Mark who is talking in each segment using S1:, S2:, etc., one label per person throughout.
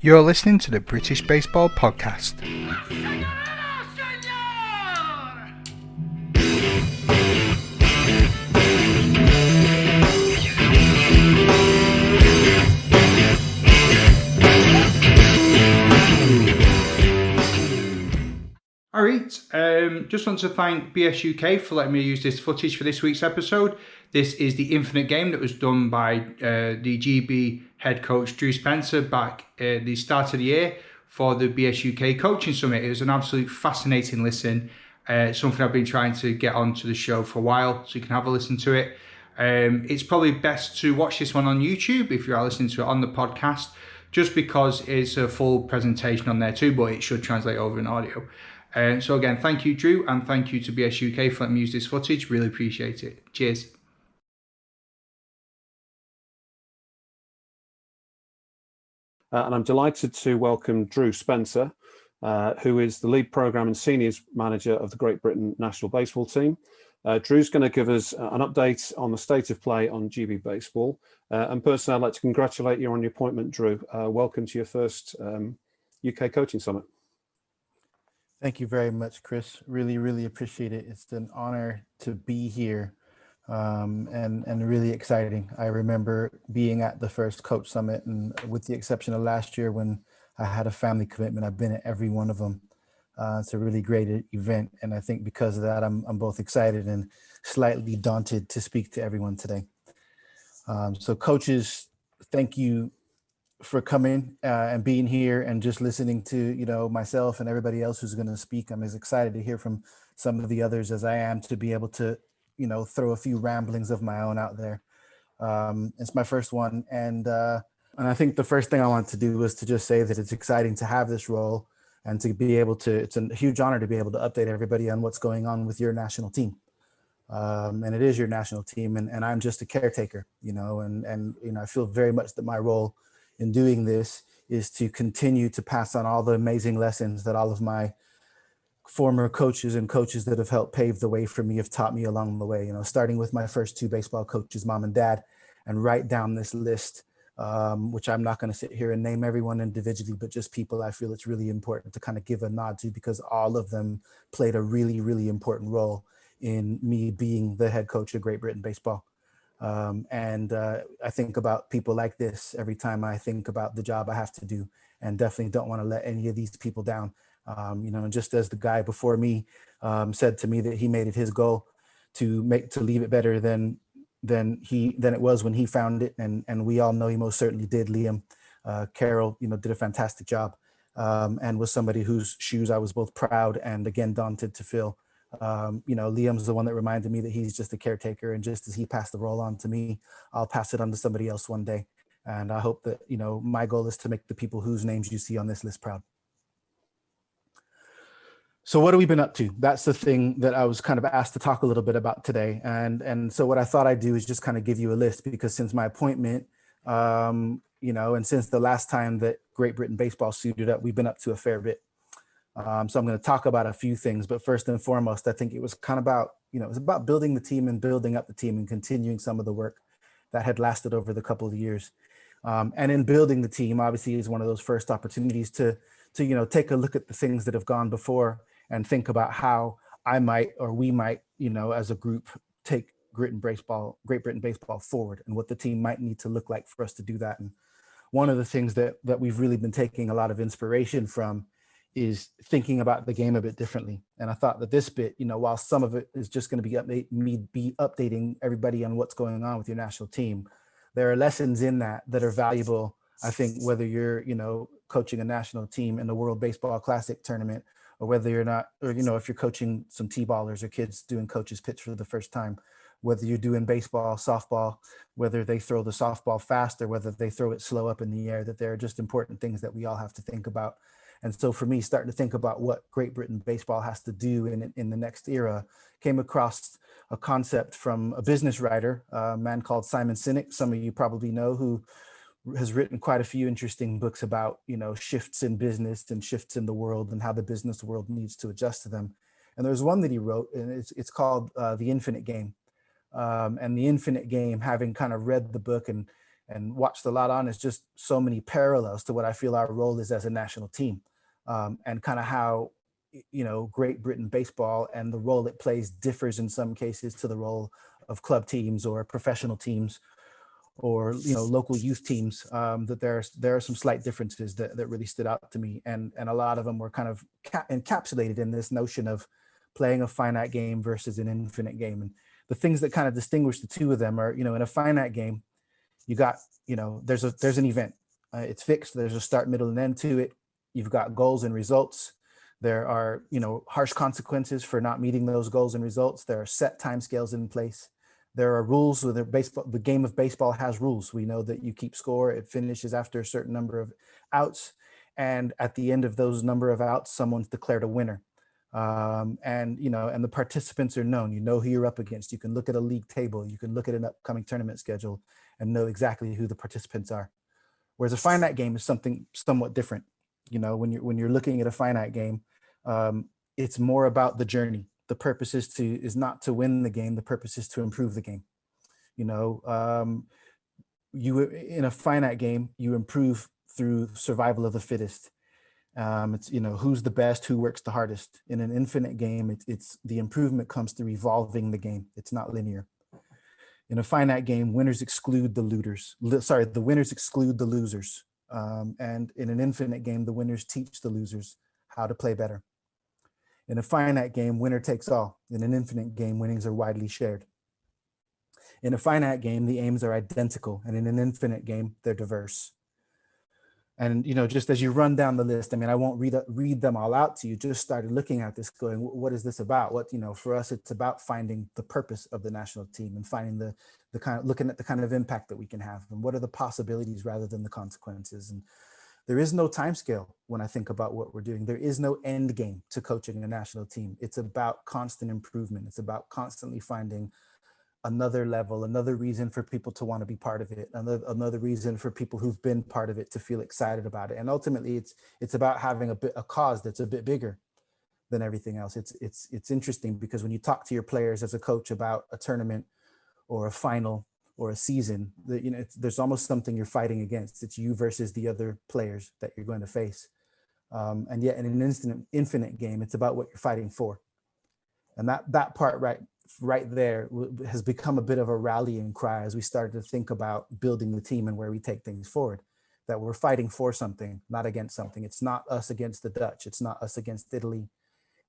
S1: You're listening to the British Baseball Podcast. All right, just want to thank BSUK for letting me use this footage for this week's episode. This is the Infinite game that was done by the GB head coach Drew Spencer back at the start of the year for the BSUK Coaching Summit. It was an absolute fascinating listen, something I've been trying to get onto the show for a while, so you can have a listen to it. It's probably best to watch this one on YouTube if you are listening to it on the podcast, just because it's a full presentation on there too, but it should translate over in audio. So again, thank you, Drew, and thank you to BSUK for letting me use this footage. Really appreciate it. Cheers.
S2: And I'm delighted to welcome Drew Spencer, who is the lead program and seniors manager of the Great Britain national baseball team. Drew's going to give us an update on the state of play on GB baseball. And personally, I'd like to congratulate you on your appointment, Drew. Welcome to your first UK Coaching Summit.
S3: Thank you very much, Chris. Really appreciate it. It's an honor to be here and really exciting. I remember being at the first Coach Summit, and with the exception of last year when I had a family commitment, I've been at every one of them. It's a really great event, and I think because of that, I'm both excited and slightly daunted to speak to everyone today. So coaches, thank you for coming and being here and just listening to, myself and everybody else who's going to speak. I'm as excited to hear from some of the others as I am to be able to, throw a few ramblings of my own out there. It's my first one. And I think the first thing I want to do was to just say that it's exciting to have this role and to be able to, it's a huge honor to be able to update everybody on what's going on with your national team. And it is your national team, and I'm just a caretaker, and I feel very much that my role in doing this is to continue to pass on all the amazing lessons that all of my former coaches and coaches that have helped pave the way for me have taught me along the way, starting with my first two baseball coaches, mom and dad, and write down this list, which I'm not going to sit here and name everyone individually, but just people I feel it's really important to kind of give a nod to, because all of them played a really important role in me being the head coach of Great Britain baseball. And I think about people like this every time I think about the job I have to do, and definitely don't want to let any of these people down. And just as the guy before me said to me that he made it his goal to leave it better than it was when he found it, and we all know he most certainly did. Liam Carroll, did a fantastic job, and was somebody whose shoes I was both proud and again daunted to fill. Liam's the one that reminded me that he's just a caretaker, and just as he passed the role on to me, I'll pass it on to somebody else one day. And I hope that, my goal is to make the people whose names you see on this list proud. So what have we been up to? That's the thing that I was kind of asked to talk a little bit about today. And so what I thought I'd do is just kind of give you a list, because since my appointment, and since the last time that Great Britain baseball suited up, we've been up to a fair bit. So I'm going to talk about a few things, but first and foremost, I think it was kind of about, it was about building the team and building up the team and continuing some of the work that had lasted over the couple of years. And in building the team, obviously, is one of those first opportunities to take a look at the things that have gone before and think about how I might, or we might, as a group, take Great Britain baseball forward, and what the team might need to look like for us to do that. And one of the things that we've really been taking a lot of inspiration from is thinking about the game a bit differently. And I thought that this bit, while some of it is just going to be updating everybody on what's going on with your national team, there are lessons in that are valuable. I think whether you're, coaching a national team in the World Baseball Classic tournament, or whether you're not, or, if you're coaching some T-ballers or kids doing coach's pitch for the first time, whether you're doing baseball, softball, whether they throw the softball fast or whether they throw it slow up in the air, that there are just important things that we all have to think about. And so for me, starting to think about what Great Britain baseball has to do in the next era, came across a concept from a business writer, a man called Sinek. Some of you probably know, who has written quite a few interesting books about, shifts in business and shifts in the world and how the business world needs to adjust to them. And there's one that he wrote, and it's called The Infinite Game. And The Infinite Game, having kind of read the book and watched a lot on is just so many parallels to what I feel our role is as a national team, and kind of how, Great Britain baseball and the role it plays differs in some cases to the role of club teams or professional teams or local youth teams. That there are some slight differences that really stood out to me, and a lot of them were kind of encapsulated in this notion of playing a finite game versus an infinite game. And the things that kind of distinguish the two of them are, in a finite game, you got, there's an event, it's fixed, there's a start, middle, and end to it. You've got goals and results. There are, harsh consequences for not meeting those goals and results. There are set timescales in place. There are rules. With the game of baseball has rules. We know that you keep score. It finishes after a certain number of outs, and at the end of those number of outs, someone's declared a winner. And the participants are known. You know who you're up against. You can look at a league table. You can look at an upcoming tournament schedule and know exactly who the participants are. Whereas a finite game is something somewhat different. When you're looking at a finite game, it's more about the journey. The purpose is not to win the game. The purpose is to improve the game. You in a finite game, you improve through survival of the fittest. It's who's the best, who works the hardest. In an infinite game, it's the improvement comes through evolving the game. It's not linear. In a finite game, winners exclude the losers. The winners exclude the losers. And in an infinite game, the winners teach the losers how to play better. In a finite game, winner takes all. In an infinite game, winnings are widely shared. In a finite game, the aims are identical, and in an infinite game, they're diverse. And just as you run down the list, I won't read them all out to you. Just started looking at this, going, what is this about? For us, it's about finding the purpose of the national team and finding the kind of looking at the kind of impact that we can have, and what are the possibilities rather than the consequences. And there is no time scale when I think about what we're doing. There is no end game to coaching a national team. It's about constant improvement. It's about constantly finding another level, another reason for people to want to be part of it, another reason for people who've been part of it to feel excited about it. And ultimately, it's about having a cause that's a bit bigger than everything else. It's interesting because when you talk to your players as a coach about a tournament or a final or a season, there's almost something you're fighting against. It's you versus the other players that you're going to face. And yet in an infinite game, it's about what you're fighting for. And that part right there has become a bit of a rallying cry as we started to think about building the team and where we take things forward, that we're fighting for something, not against something. It's not us against the Dutch. It's not us against Italy.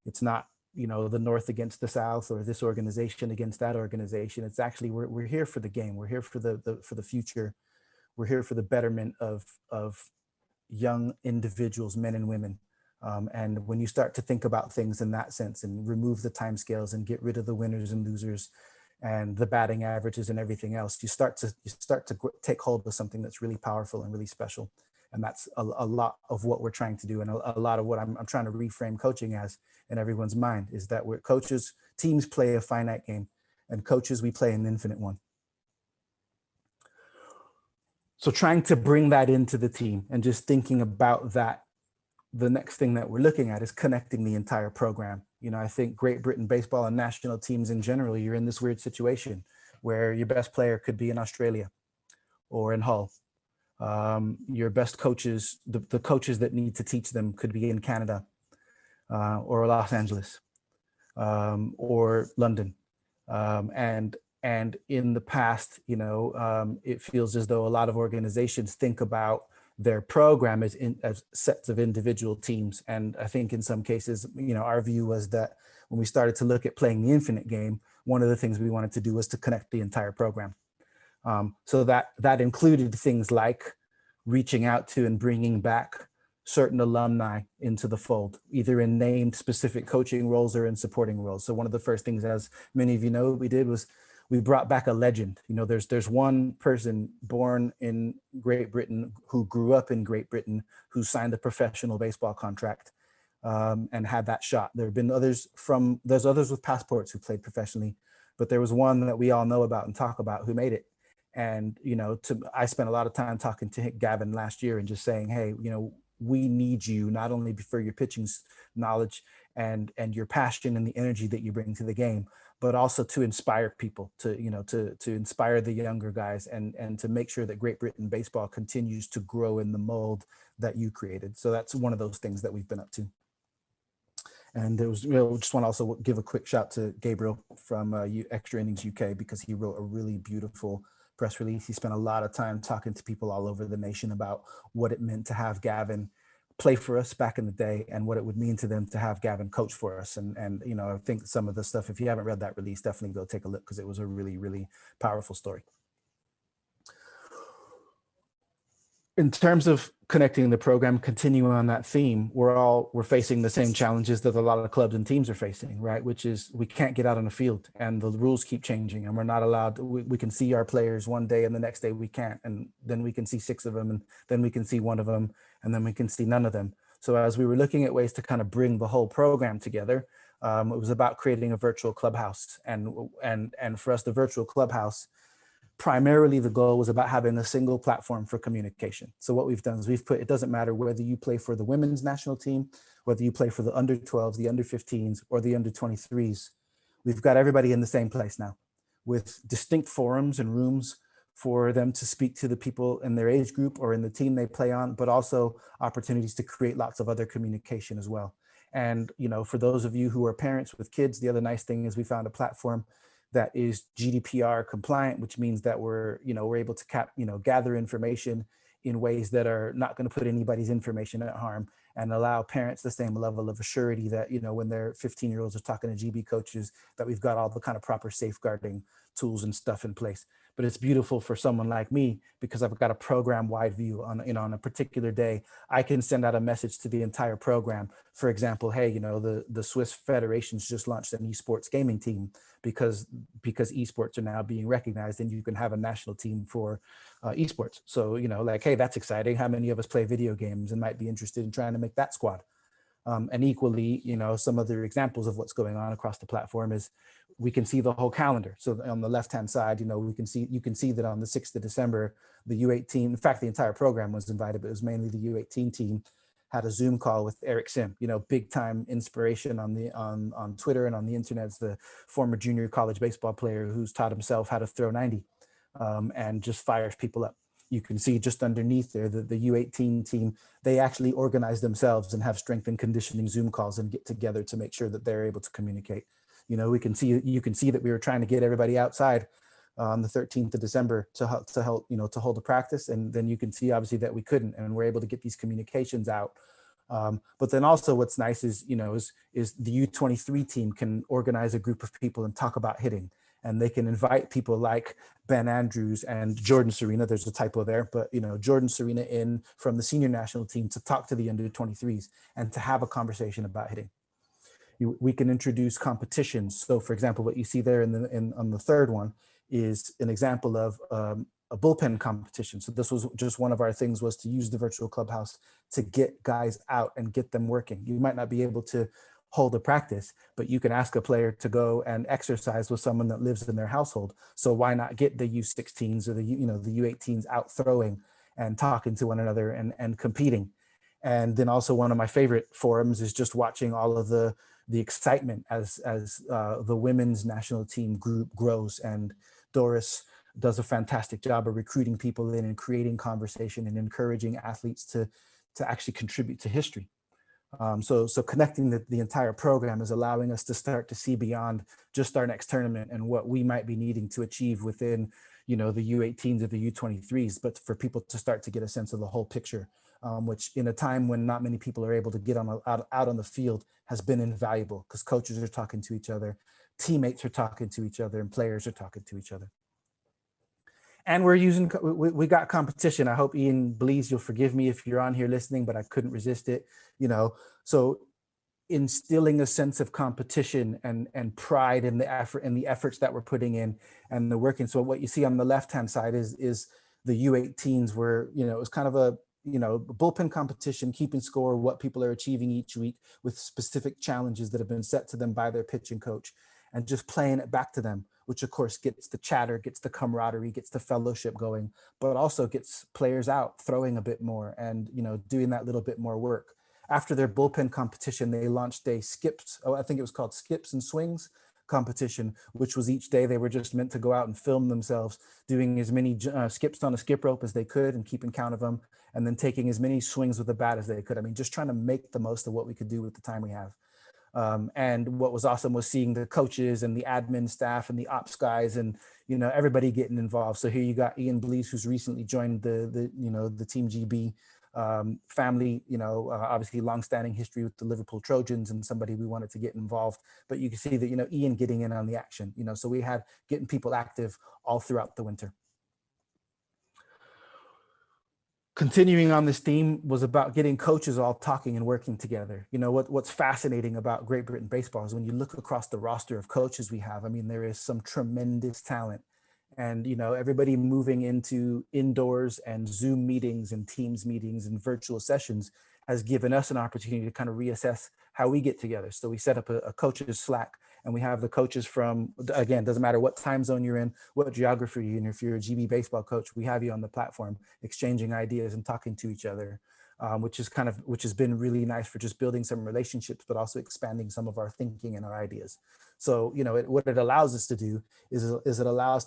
S3: It's not, the North against the South or this organization against that organization. It's actually, we're here for the game. We're here for the future. We're here for the betterment of young individuals, men and women. And when you start to think about things in that sense and remove the timescales and get rid of the winners and losers and the batting averages and everything else, you start to take hold of something that's really powerful and really special. And that's a lot of what we're trying to do. And a lot of what I'm trying to reframe coaching as in everyone's mind is that we're coaches, teams play a finite game, and coaches, we play an infinite one. So trying to bring that into the team and just thinking about that, the next thing that we're looking at is connecting the entire program. I think Great Britain baseball and national teams in general, you're in this weird situation where your best player could be in Australia or in Hull. Your best coaches, the coaches that need to teach them could be in Canada or Los Angeles or London. And in the past, it feels as though a lot of organizations think about their program as sets of individual teams. And I think in some cases, our view was that when we started to look at playing the infinite game, one of the things we wanted to do was to connect the entire program. So that included things like reaching out to and bringing back certain alumni into the fold, either in named specific coaching roles or in supporting roles. So one of the first things, as many of you know, we did was we brought back a legend. There's one person born in Great Britain who grew up in Great Britain who signed a professional baseball contract and had that shot. There have been there's others with passports who played professionally, but there was one that we all know about and talk about who made it. And, I spent a lot of time talking to Gavin last year and just saying, hey, we need you not only for your pitching knowledge and your passion and the energy that you bring to the game, but also to inspire people, to, you know, to inspire the younger guys, and to make sure that Great Britain baseball continues to grow in the mold that you created. So that's one of those things that we've been up to. And it was, you know, just want to also give a quick shout to Gabriel from Extra Innings UK, because he wrote a really beautiful press release. He spent a lot of time talking to people all over the nation about what it meant to have Gavin play for us back in the day, and what it would mean to them to have Gavin coach for us. And you know, I think some of the stuff, if you haven't read that release, definitely go take a look, because it was a really, really powerful story. In terms of connecting the program, continuing on that theme, we're facing the same challenges that a lot of clubs and teams are facing, right? Which is, we can't get out on the field, and the rules keep changing, and we're not allowed to, we can see our players one day and the next day we can't, and then we can see 6 of them, and then we can see 1 of them, and then we can see none of them. So as we were looking at ways to kind of bring the whole program together, it was about creating a virtual clubhouse. And for us, the virtual clubhouse, primarily the goal was about having a single platform for communication. So what we've done is we've put, it doesn't matter whether you play for the women's national team, whether you play for the under 12s, the under 15s, or the under 23s, we've got everybody in the same place now, with distinct forums and rooms for them to speak to the people in their age group or in the team they play on, but also opportunities to create lots of other communication as well. And, you know, for those of you who are parents with kids, the other nice thing is we found a platform that is GDPR compliant, which means that we're able to gather information in ways that are not going to put anybody's information at harm, and allow parents the same level of assurity that, you know, when their 15-year-olds are talking to GB coaches, that we've got all the kind of proper safeguarding tools and stuff in place. But it's beautiful for someone like me, because I've got a program-wide view on, you know, on a particular day, I can send out a message to the entire program. For example, hey, you know, the Swiss federations just launched an esports gaming team, because esports are now being recognized, and you can have a national team for esports. So, you know, like, hey, that's exciting. How many of us play video games and might be interested in trying to make that squad? And equally, you know, some other examples of what's going on across the platform is we can see the whole calendar. So on the left-hand side, you know, you can see that on the 6th of December, the U18, in fact, the entire program was invited, but it was mainly the U18 team, had a Zoom call with Eric Sim, you know, big time inspiration on Twitter and on the internet. It's the former junior college baseball player who's taught himself how to throw 90 and just fires people up. You can see just underneath there, the U18 team, they actually organize themselves and have strength and conditioning Zoom calls and get together to make sure that they're able to communicate. You know, you can see that we were trying to get everybody outside on the 13th of December to help, you know, to hold a practice. And then you can see obviously that we couldn't, and we're able to get these communications out. But then also what's nice is, you know, is the U23 team can organize a group of people and talk about hitting. And they can invite people like Ben Andrews and Jordan Serena, there's a typo there, but, you know, Jordan Serena in from the senior national team to talk to the under 23s and to have a conversation about hitting. We can introduce competitions. So for example, what you see there on the third one is an example of a bullpen competition. So this was just one of our things, was to use the virtual clubhouse to get guys out and get them working. You might not be able to hold a practice, but you can ask a player to go and exercise with someone that lives in their household. So why not get the U16s or the U18s out throwing and talking to one another and competing? And then also one of my favorite forums is just watching all of the excitement as the women's national team group grows, and Doris does a fantastic job of recruiting people in and creating conversation and encouraging athletes to actually contribute to history. So connecting the entire program is allowing us to start to see beyond just our next tournament and what we might be needing to achieve within, you know, the U18s or the U23s, but for people to start to get a sense of the whole picture, which in a time when not many people are able to get out on the field has been invaluable, because coaches are talking to each other, teammates are talking to each other, and players are talking to each other. And we got competition. I hope, Ian Blees, you'll forgive me if you're on here listening, but I couldn't resist it, you know. So instilling a sense of competition and pride in the effort and the efforts that we're putting in and the working. So what you see on the left-hand side is the U18s, where, you know, it was kind of a, you know, bullpen competition, keeping score, what people are achieving each week with specific challenges that have been set to them by their pitching coach, and just playing it back to them, which of course gets the chatter, gets the camaraderie, gets the fellowship going, but also gets players out throwing a bit more and, you know, doing that little bit more work. After their bullpen competition, they launched a I think it was called Skips and Swings competition, which was each day they were just meant to go out and film themselves doing as many skips on a skip rope as they could and keeping count of them, and then taking as many swings with the bat as they could. I mean, just trying to make the most of what we could do with the time we have. And what was awesome was seeing the coaches and the admin staff and the ops guys and, everybody getting involved. So here you got Ian Blease, who's recently joined the Team GB family, obviously longstanding history with the Liverpool Trojans and somebody we wanted to get involved. But you can see that, Ian getting in on the action, so we had getting people active all throughout the winter. Continuing on this theme was about getting coaches all talking and working together. What's fascinating about Great Britain baseball is when you look across the roster of coaches we have, I mean, there is some tremendous talent, and, everybody moving into indoors and Zoom meetings and Teams meetings and virtual sessions has given us an opportunity to kind of reassess how we get together. So we set up a coaches Slack, and we have the coaches from, again, doesn't matter what time zone you're in, what geography you're in. If you're a GB baseball coach, we have you on the platform exchanging ideas and talking to each other, which has been really nice for just building some relationships, but also expanding some of our thinking and our ideas. So, what it allows us to do is it allows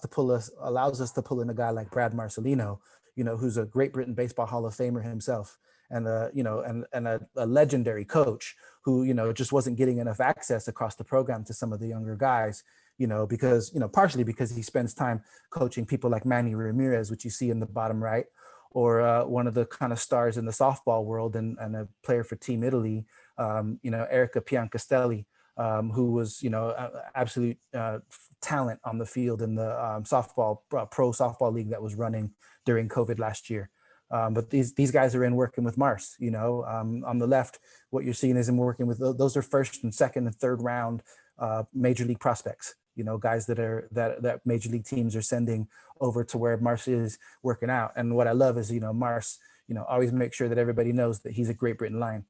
S3: us to pull in a guy like Brad Marcelino, who's a Great Britain Baseball Hall of Famer himself, and a legendary coach who, just wasn't getting enough access across the program to some of the younger guys, because, partially because he spends time coaching people like Manny Ramirez, which you see in the bottom right, or one of the kind of stars in the softball world and a player for Team Italy, Erica Piancastelli, who was, absolute talent on the field in the pro softball league that was running during COVID last year. But these guys are in working with Mars, on the left, what you're seeing is him working with, those are first and second and third round major league prospects, guys that major league teams are sending over to where Mars is working out. And what I love is, Mars, always make sure that everybody knows that he's a Great Britain Lion.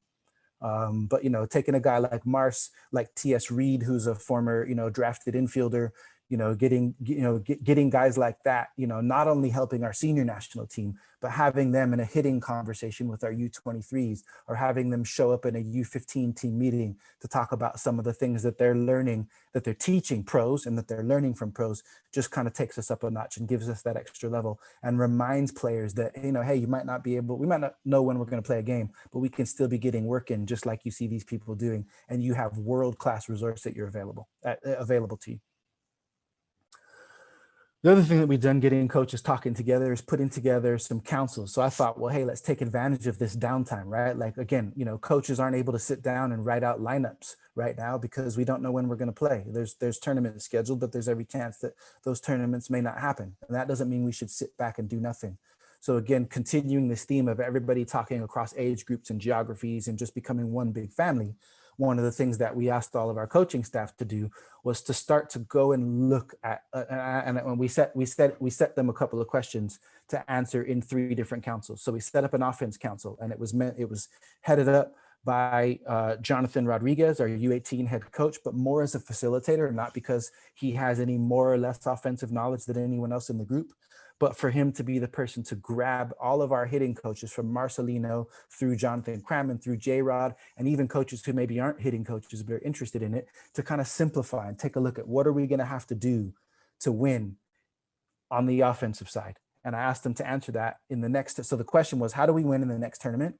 S3: But, taking a guy like Mars, like T.S. Reed, who's a former, drafted infielder, getting guys like that, not only helping our senior national team, but having them in a hitting conversation with our U23s, or having them show up in a U15 team meeting to talk about some of the things that they're learning, that they're teaching pros and that they're learning from pros, just kind of takes us up a notch and gives us that extra level and reminds players that, hey, we might not know when we're going to play a game, but we can still be getting work in just like you see these people doing. And you have world-class resource that you're available to you. The other thing that we've done getting coaches talking together is putting together some councils. So I thought, well, hey, let's take advantage of this downtime, right? Like, again, coaches aren't able to sit down and write out lineups right now because we don't know when we're going to play. There's tournaments scheduled, but there's every chance that those tournaments may not happen. And that doesn't mean we should sit back and do nothing. So again, continuing this theme of everybody talking across age groups and geographies and just becoming one big family, one of the things that we asked all of our coaching staff to do was to start to go and look at, and when we set them a couple of questions to answer in 3 different councils. So we set up an offense council, and it was headed up by Jonathan Rodriguez, our U18 head coach, but more as a facilitator, not because he has any more or less offensive knowledge than anyone else in the group, but for him to be the person to grab all of our hitting coaches from Marcelino through Jonathan Crammond, through J-Rod, and even coaches who maybe aren't hitting coaches but are interested in it, to kind of simplify and take a look at what are we going to have to do to win on the offensive side. And I asked them to answer that in the next. So the question was, how do we win in the next tournament?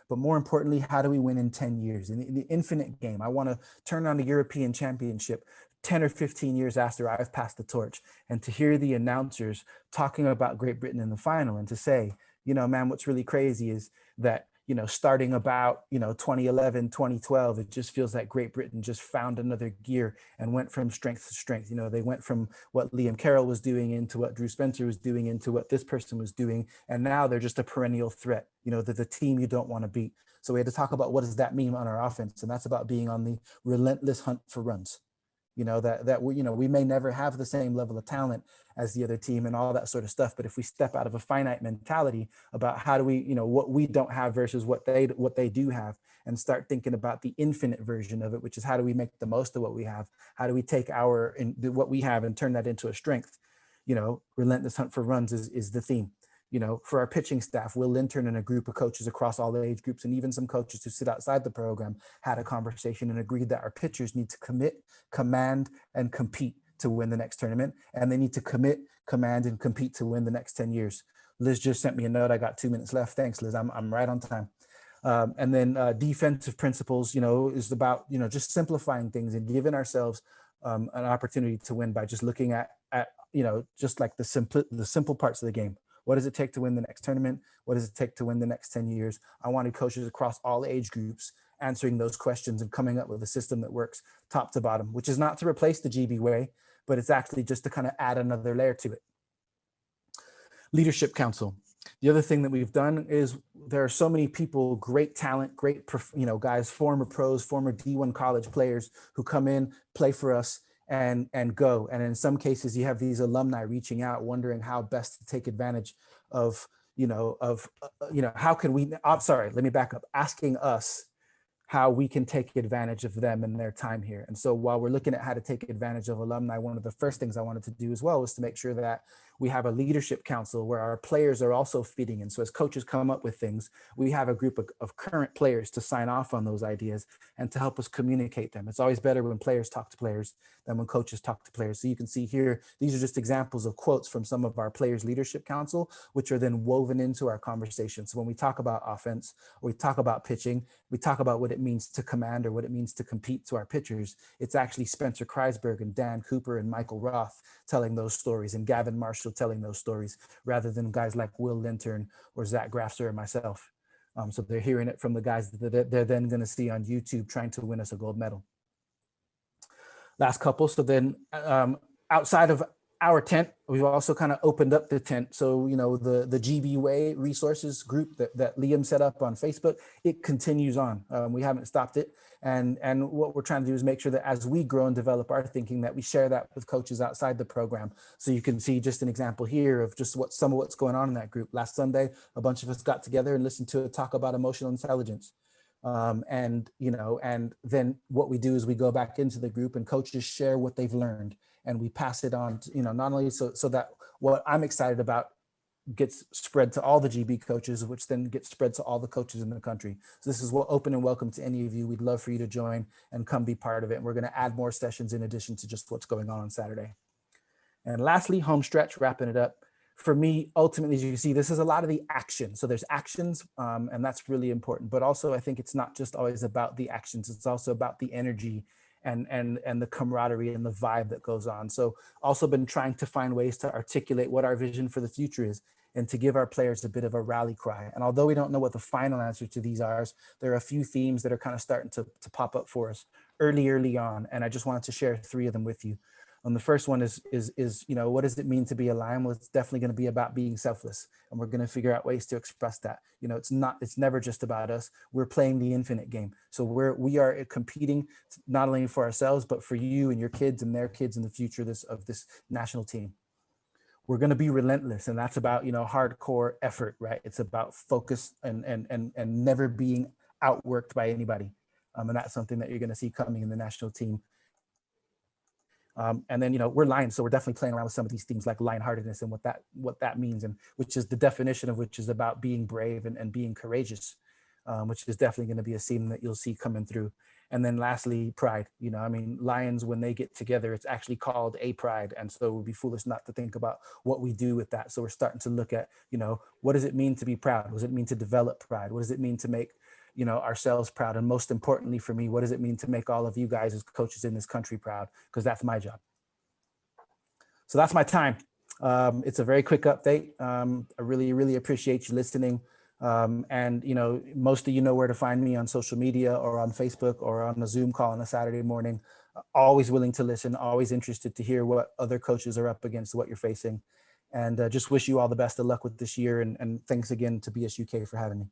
S3: But more importantly, how do we win in 10 years? In the infinite game, I want to turn on a European championship 10 or 15 years after I've passed the torch, and to hear the announcers talking about Great Britain in the final and to say, man, what's really crazy is that, starting about, 2011, 2012, it just feels like Great Britain just found another gear and went from strength to strength. They went from what Liam Carroll was doing into what Drew Spencer was doing into what this person was doing. And now they're just a perennial threat, they're the team you don't want to beat. So we had to talk about what does that mean on our offense? And that's about being on the relentless hunt for runs. We may never have the same level of talent as the other team and all that sort of stuff. But if we step out of a finite mentality about how do we, what we don't have versus what they do have, and start thinking about the infinite version of it, which is how do we make the most of what we have? How do we take what we have and turn that into a strength? Relentless hunt for runs is the theme. for our pitching staff, Will Linton and a group of coaches across all the age groups, and even some coaches who sit outside the program, had a conversation and agreed that our pitchers need to commit, command, and compete to win the next tournament. And they need to commit, command, and compete to win the next 10 years. Liz just sent me a note. I got 2 minutes left. Thanks, Liz. I'm right on time. And then defensive principles, is about, just simplifying things and giving ourselves an opportunity to win by just looking at just like the simple parts of the game. What does it take to win the next tournament? What does it take to win the next 10 years? I wanted coaches across all age groups answering those questions and coming up with a system that works top to bottom, which is not to replace the GB way, but it's actually just to kind of add another layer to it. Leadership Council. The other thing that we've done is there are so many people, great talent, great, guys, former pros, former D1 college players who come in, play for us, and go. And in some cases, you have these alumni reaching out, wondering how best to take advantage of, how can we, sorry, let me back up, asking us how we can take advantage of them and their time here. And so while we're looking at how to take advantage of alumni, one of the first things I wanted to do as well was to make sure that we have a leadership council where our players are also fitting in. So as coaches come up with things, we have a group of current players to sign off on those ideas and to help us communicate them. It's always better when players talk to players than when coaches talk to players. So you can see here, these are just examples of quotes from some of our players leadership council, which are then woven into our conversation. So when we talk about offense, or we talk about pitching, we talk about what it means to command or what it means to compete to our pitchers. It's actually Spencer Kreisberg and Dan Cooper and Michael Roth telling those stories, and Gavin Marshall telling those stories, rather than guys like Will Linton or Zach Grafser or myself. So they're hearing it from the guys that they're then going to see on YouTube trying to win us a gold medal. Last couple. So then outside of our tent, we've also kind of opened up the tent. So, the GB Way resources group that Liam set up on Facebook, it continues on. We haven't stopped it. And what we're trying to do is make sure that as we grow and develop our thinking, that we share that with coaches outside the program. So you can see just an example here of just some of what's going on in that group. Last Sunday, a bunch of us got together and listened to a talk about emotional intelligence. And then what we do is we go back into the group and coaches share what they've learned, and we pass it on to, not only so that what I'm excited about gets spread to all the GB coaches, which then gets spread to all the coaches in the country. So this is open and welcome to any of you. We'd love for you to join and come be part of it. And we're going to add more sessions in addition to just what's going on Saturday. And lastly, home stretch, wrapping it up. For me, ultimately, as you can see, this is a lot of the action. So there's actions, and that's really important. But also, I think it's not just always about the actions. It's also about the energy and the camaraderie and the vibe that goes on. So also been trying to find ways to articulate what our vision for the future is and to give our players a bit of a rally cry. And although we don't know what the final answer to these are, there are a few themes that are kind of starting to pop up for us early on. And I just wanted to share 3 of them with you. The first one is what does it mean to be a Lion? Well, it's definitely going to be about being selfless, and we're going to figure out ways to express that. It's never just about us. We're playing the infinite game. So we are competing not only for ourselves, but for you and your kids and their kids in the future of this national team. We're going to be relentless, and that's about, hardcore effort, right? It's about focus and never being outworked by anybody. And that's something that you're going to see coming in the national team. And then, we're Lions, so we're definitely playing around with some of these themes like lionheartedness and what that means, and which is the definition of which is about being brave and being courageous, which is definitely going to be a theme that you'll see coming through. And then lastly, pride. Lions, when they get together, it's actually called a pride. And so it would be foolish not to think about what we do with that. So we're starting to look at, what does it mean to be proud? What does it mean to develop pride? What does it mean to make ourselves proud? And most importantly for me, what does it mean to make all of you guys as coaches in this country proud? Because that's my job. So that's my time. It's a very quick update. I really, really appreciate you listening. And most of you know where to find me on social media or on Facebook or on a Zoom call on a Saturday morning. Always willing to listen, always interested to hear what other coaches are up against, what you're facing. And just wish you all the best of luck with this year. And thanks again to BSUK for having me.